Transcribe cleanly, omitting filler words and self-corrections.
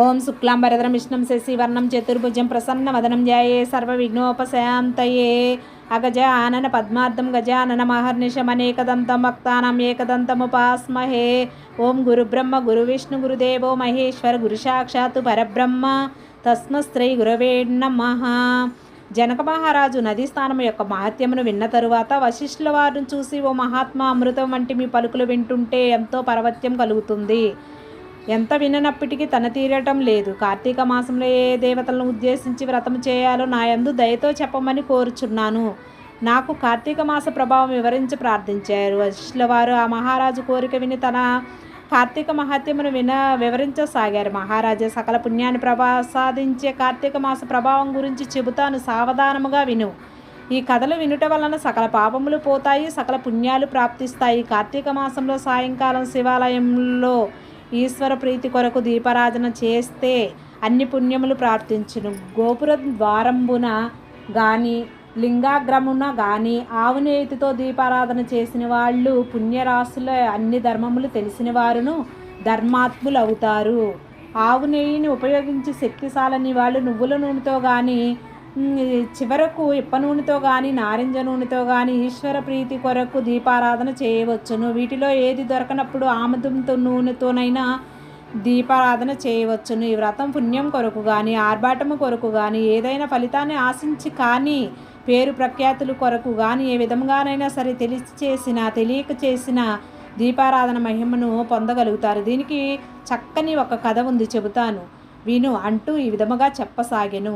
ఓం శుక్లాంబరధరం విష్ణుం శశివర్ణం చతుర్భుజం ప్రసన్నవదనం ధ్యాయే సర్వవిఘ్నోపశాంతయే అగజానన పద్మార్ధం గజానన మహర్నిశమనేకదంతం భక్తానాం ఏకదంతముపాస్మహే. ఓం గురుబ్రహ్మ గురువిష్ణు గురుదేవో మహేశ్వర గురు సాక్షాత్తు పరబ్రహ్మ తస్మశ్రీ గురవే నమః. జనక మహారాజు నదీ స్నానం యొక్క మహత్యమును విన్న తరువాత వశిష్ఠుల వారిని చూసి, ఓ మహాత్మా, అమృతం వంటి మీ పలుకులు వింటుంటే ఎంతో పరవత్యం కలుగుతుంది. ఎంత విననప్పటికీ తన తీరటం లేదు. కార్తీక మాసంలో ఏ దేవతలను ఉద్దేశించి వ్రతం చేయాలో నా యందు దయతో చెప్పమని కోరుచున్నాను. నాకు కార్తీక మాస ప్రభావం వివరించి ప్రార్థించారు. వశిష్ఠుల వారు ఆ మహారాజు కోరిక విని తన కార్తీక మహత్యమును వివరించసాగారు. మహారాజా, సకల పుణ్యాన్ని ప్రసాదించే కార్తీక మాస ప్రభావం గురించి చెబుతాను, సావధానముగా విను. ఈ కథలు వినుట వలన సకల పాపములు పోతాయి, సకల పుణ్యాలు ప్రాప్తిస్తాయి. కార్తీక మాసంలో సాయంకాలం శివాలయంలో ఈశ్వర ప్రీతి కొరకు దీపారాధన చేస్తే అన్ని పుణ్యములు ప్రార్థించును. గోపుర ద్వారంబున గాని లింగాగ్రమున గాని ఆవు నేతితో దీపారాధన చేసిన వాళ్ళు పుణ్యరాశుల అన్ని ధర్మములు తెలిసిన వారును ధర్మాత్ములు అవుతారు. ఆవు నెయ్యిని ఉపయోగించి శక్తిశాలని వాళ్ళు నువ్వుల నూనెతో కానీ చివరకు ఇప్ప నూనెతో కానీ నారింజ నూనెతో కానీ ఈశ్వర ప్రీతి కొరకు దీపారాధన చేయవచ్చును. వీటిలో ఏది దొరకనప్పుడు ఆముదంతో నూనెతోనైనా దీపారాధన చేయవచ్చును. ఈ వ్రతం పుణ్యం కొరకు కానీ ఆర్భాటము కొరకు కానీ ఏదైనా ఫలితాన్ని ఆశించి కానీ పేరు ప్రఖ్యాతులు కొరకు కానీ ఏ విధంగానైనా సరే తెలిసి చేసిన తెలియక చేసిన దీపారాధన మహిమను పొందగలుగుతారు. దీనికి చక్కని ఒక కథ ఉంది, చెబుతాను విను అంటూ ఈ విధముగా చెప్పసాగెను.